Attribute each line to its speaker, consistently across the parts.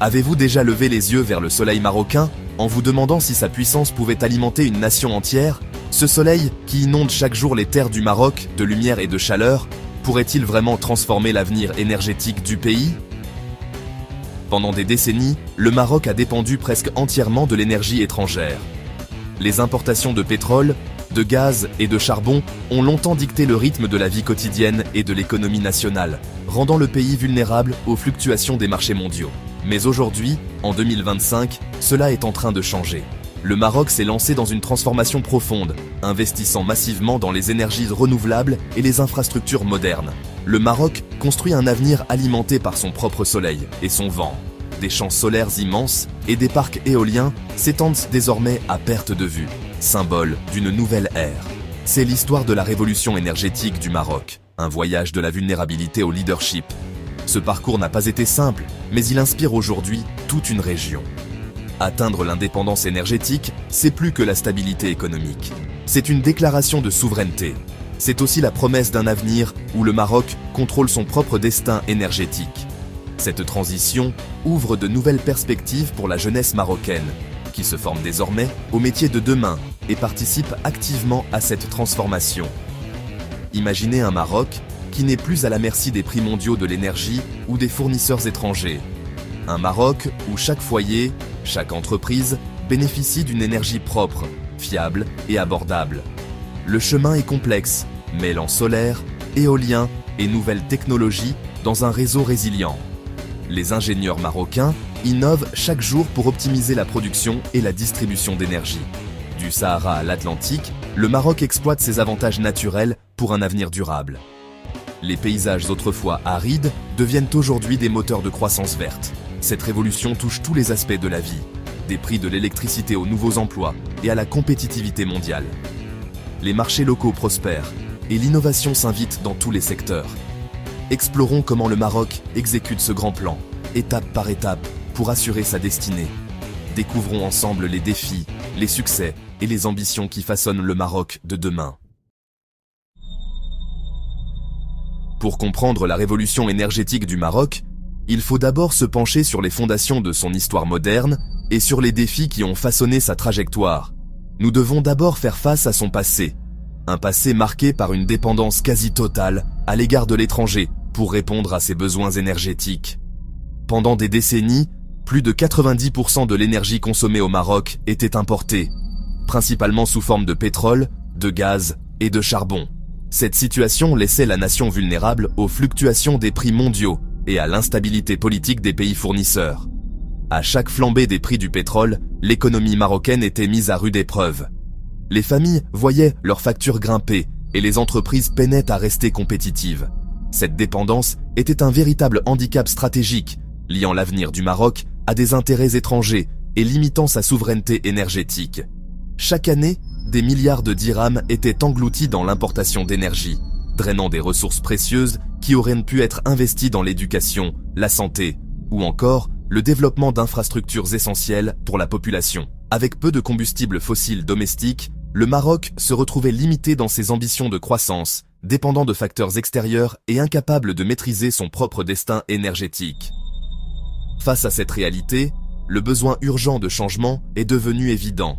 Speaker 1: Avez-vous déjà levé les yeux vers le soleil marocain en vous demandant si sa puissance pouvait alimenter une nation entière? Ce soleil, qui inonde chaque jour les terres du Maroc de lumière et de chaleur, pourrait-il vraiment transformer l'avenir énergétique du pays? Pendant des décennies, le Maroc a dépendu presque entièrement de l'énergie étrangère. Les importations de pétrole, de gaz et de charbon ont longtemps dicté le rythme de la vie quotidienne et de l'économie nationale, rendant le pays vulnérable aux fluctuations des marchés mondiaux. Mais aujourd'hui, en 2025, cela est en train de changer. Le Maroc s'est lancé dans une transformation profonde, investissant massivement dans les énergies renouvelables et les infrastructures modernes. Le Maroc construit un avenir alimenté par son propre soleil et son vent. Des champs solaires immenses et des parcs éoliens s'étendent désormais à perte de vue, symbole d'une nouvelle ère. C'est l'histoire de la révolution énergétique du Maroc, un voyage de la vulnérabilité au leadership. Ce parcours n'a pas été simple, mais il inspire aujourd'hui toute une région. Atteindre l'indépendance énergétique, c'est plus que la stabilité économique. C'est une déclaration de souveraineté. C'est aussi la promesse d'un avenir où le Maroc contrôle son propre destin énergétique. Cette transition ouvre de nouvelles perspectives pour la jeunesse marocaine, qui se forme désormais aux métiers de demain et participe activement à cette transformation. Imaginez un Maroc qui n'est plus à la merci des prix mondiaux de l'énergie ou des fournisseurs étrangers. Un Maroc où chaque foyer, chaque entreprise bénéficie d'une énergie propre, fiable et abordable. Le chemin est complexe, mêlant solaire, éolien et nouvelles technologies dans un réseau résilient. Les ingénieurs marocains innovent chaque jour pour optimiser la production et la distribution d'énergie. Du Sahara à l'Atlantique, le Maroc exploite ses avantages naturels pour un avenir durable. Les paysages autrefois arides deviennent aujourd'hui des moteurs de croissance verte. Cette révolution touche tous les aspects de la vie, des prix de l'électricité aux nouveaux emplois et à la compétitivité mondiale. Les marchés locaux prospèrent et l'innovation s'invite dans tous les secteurs. Explorons comment le Maroc exécute ce grand plan, étape par étape, pour assurer sa destinée. Découvrons ensemble les défis, les succès et les ambitions qui façonnent le Maroc de demain. Pour comprendre la révolution énergétique du Maroc, il faut d'abord se pencher sur les fondations de son histoire moderne et sur les défis qui ont façonné sa trajectoire. Nous devons d'abord faire face à son passé. Un passé marqué par une dépendance quasi totale à l'égard de l'étranger pour répondre à ses besoins énergétiques. Pendant des décennies, plus de 90% de l'énergie consommée au Maroc était importée, principalement sous forme de pétrole, de gaz et de charbon. Cette situation laissait la nation vulnérable aux fluctuations des prix mondiaux et à l'instabilité politique des pays fournisseurs. À chaque flambée des prix du pétrole, l'économie marocaine était mise à rude épreuve. Les familles voyaient leurs factures grimper et les entreprises peinaient à rester compétitives. Cette dépendance était un véritable handicap stratégique, liant l'avenir du Maroc à des intérêts étrangers et limitant sa souveraineté énergétique. Chaque année, des milliards de dirhams étaient engloutis dans l'importation d'énergie, drainant des ressources précieuses qui auraient pu être investies dans l'éducation, la santé ou encore le développement d'infrastructures essentielles pour la population. Avec peu de combustibles fossiles domestiques, le Maroc se retrouvait limité dans ses ambitions de croissance, dépendant de facteurs extérieurs et incapable de maîtriser son propre destin énergétique. Face à cette réalité, le besoin urgent de changement est devenu évident.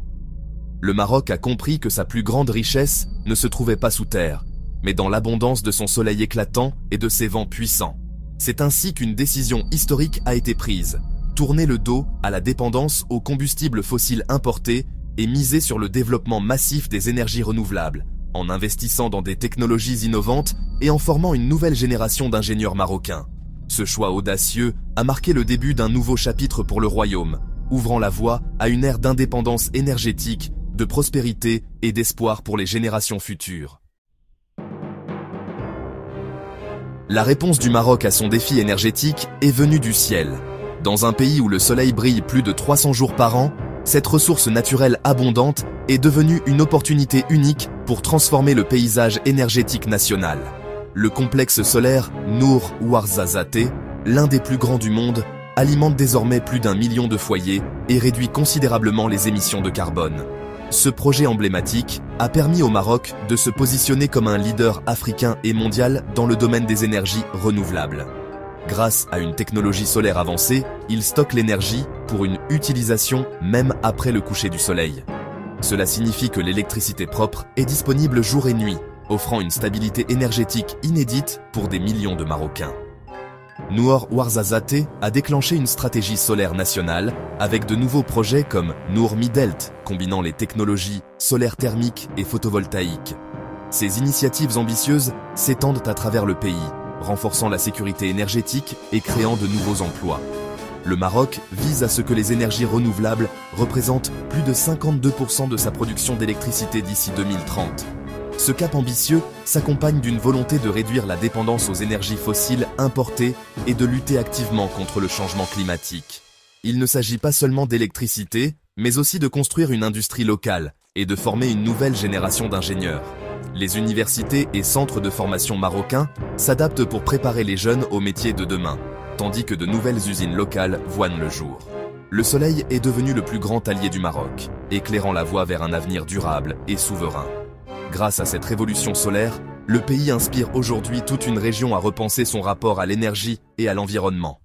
Speaker 1: Le Maroc a compris que sa plus grande richesse ne se trouvait pas sous terre, mais dans l'abondance de son soleil éclatant et de ses vents puissants. C'est ainsi qu'une décision historique a été prise, tourner le dos à la dépendance aux combustibles fossiles importés et miser sur le développement massif des énergies renouvelables, en investissant dans des technologies innovantes et en formant une nouvelle génération d'ingénieurs marocains. Ce choix audacieux a marqué le début d'un nouveau chapitre pour le royaume, ouvrant la voie à une ère d'indépendance énergétique, de prospérité et d'espoir pour les générations futures. La réponse du Maroc à son défi énergétique est venue du ciel. Dans un pays où le soleil brille plus de 300 jours par an, cette ressource naturelle abondante est devenue une opportunité unique pour transformer le paysage énergétique national. Le complexe solaire Nour Ouarzazate, l'un des plus grands du monde, alimente désormais plus d'1 million de foyers et réduit considérablement les émissions de carbone. Ce projet emblématique a permis au Maroc de se positionner comme un leader africain et mondial dans le domaine des énergies renouvelables. Grâce à une technologie solaire avancée, il stocke l'énergie pour une utilisation même après le coucher du soleil. Cela signifie que l'électricité propre est disponible jour et nuit, offrant une stabilité énergétique inédite pour des millions de Marocains. Noor Ouarzazate a déclenché une stratégie solaire nationale avec de nouveaux projets comme Noor Midelt, combinant les technologies solaire thermique et photovoltaïque. Ces initiatives ambitieuses s'étendent à travers le pays, renforçant la sécurité énergétique et créant de nouveaux emplois. Le Maroc vise à ce que les énergies renouvelables représentent plus de 52% de sa production d'électricité d'ici 2030. Ce cap ambitieux s'accompagne d'une volonté de réduire la dépendance aux énergies fossiles importées et de lutter activement contre le changement climatique. Il ne s'agit pas seulement d'électricité, mais aussi de construire une industrie locale et de former une nouvelle génération d'ingénieurs. Les universités et centres de formation marocains s'adaptent pour préparer les jeunes aux métiers de demain, tandis que de nouvelles usines locales voient le jour. Le soleil est devenu le plus grand allié du Maroc, éclairant la voie vers un avenir durable et souverain. Grâce à cette révolution solaire, le pays inspire aujourd'hui toute une région à repenser son rapport à l'énergie et à l'environnement.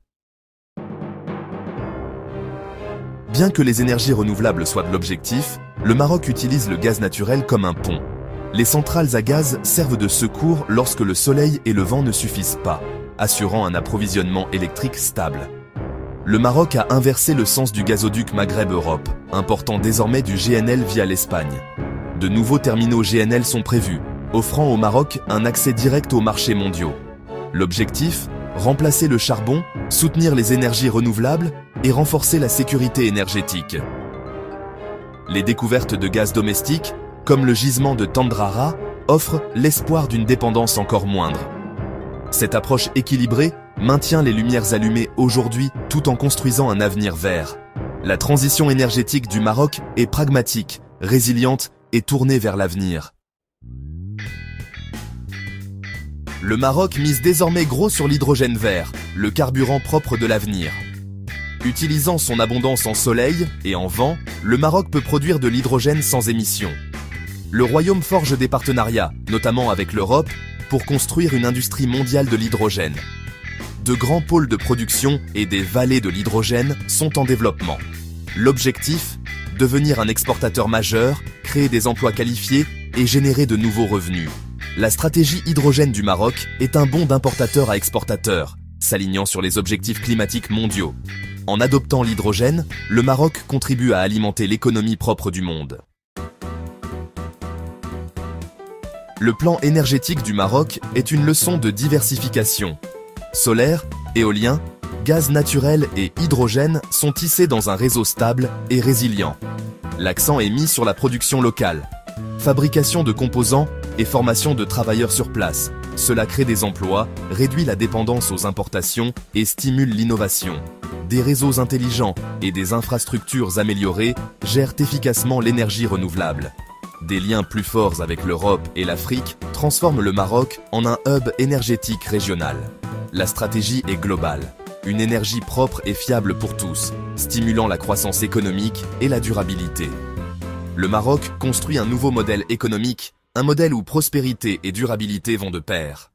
Speaker 1: Bien que les énergies renouvelables soient de l'objectif, le Maroc utilise le gaz naturel comme un pont. Les centrales à gaz servent de secours lorsque le soleil et le vent ne suffisent pas, assurant un approvisionnement électrique stable. Le Maroc a inversé le sens du gazoduc Maghreb-Europe, important désormais du GNL via l'Espagne. De nouveaux terminaux GNL sont prévus, offrant au Maroc un accès direct aux marchés mondiaux. L'objectif ? Remplacer le charbon, soutenir les énergies renouvelables et renforcer la sécurité énergétique. Les découvertes de gaz domestique, comme le gisement de Tandrara, offrent l'espoir d'une dépendance encore moindre. Cette approche équilibrée maintient les lumières allumées aujourd'hui tout en construisant un avenir vert. La transition énergétique du Maroc est pragmatique, résiliente et tournée vers l'avenir. Le Maroc mise désormais gros sur l'hydrogène vert, le carburant propre de l'avenir. Utilisant son abondance en soleil et en vent, le Maroc peut produire de l'hydrogène sans émission. Le Royaume forge des partenariats, notamment avec l'Europe, pour construire une industrie mondiale de l'hydrogène. De grands pôles de production et des vallées de l'hydrogène sont en développement. L'objectif ? Devenir un exportateur majeur, créer des emplois qualifiés et générer de nouveaux revenus. La stratégie hydrogène du Maroc est un bond d'importateur à exportateur, s'alignant sur les objectifs climatiques mondiaux. En adoptant l'hydrogène, le Maroc contribue à alimenter l'économie propre du monde. Le plan énergétique du Maroc est une leçon de diversification. Solaire, éolien, gaz naturel et hydrogène sont tissés dans un réseau stable et résilient. L'accent est mis sur la production locale, fabrication de composants et formation de travailleurs sur place. Cela crée des emplois, réduit la dépendance aux importations et stimule l'innovation. Des réseaux intelligents et des infrastructures améliorées gèrent efficacement l'énergie renouvelable. Des liens plus forts avec l'Europe et l'Afrique transforment le Maroc en un hub énergétique régional. La stratégie est globale. Une énergie propre et fiable pour tous, stimulant la croissance économique et la durabilité. Le Maroc construit un nouveau modèle économique, un modèle où prospérité et durabilité vont de pair.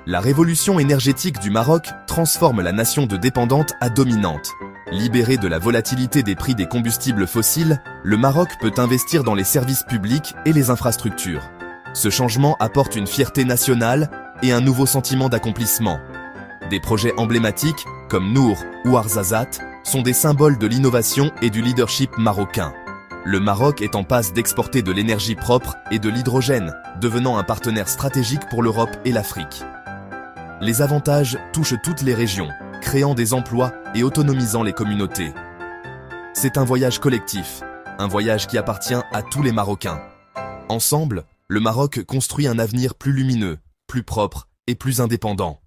Speaker 1: La révolution énergétique du Maroc transforme la nation de dépendante à dominante. Libéré de la volatilité des prix des combustibles fossiles, le Maroc peut investir dans les services publics et les infrastructures. Ce changement apporte une fierté nationale et un nouveau sentiment d'accomplissement. Des projets emblématiques, comme Noor ou Ouarzazate, sont des symboles de l'innovation et du leadership marocain. Le Maroc est en passe d'exporter de l'énergie propre et de l'hydrogène, devenant un partenaire stratégique pour l'Europe et l'Afrique. Les avantages touchent toutes les régions, créant des emplois et autonomisant les communautés. C'est un voyage collectif, un voyage qui appartient à tous les Marocains. Ensemble, le Maroc construit un avenir plus lumineux, plus propre et plus indépendant.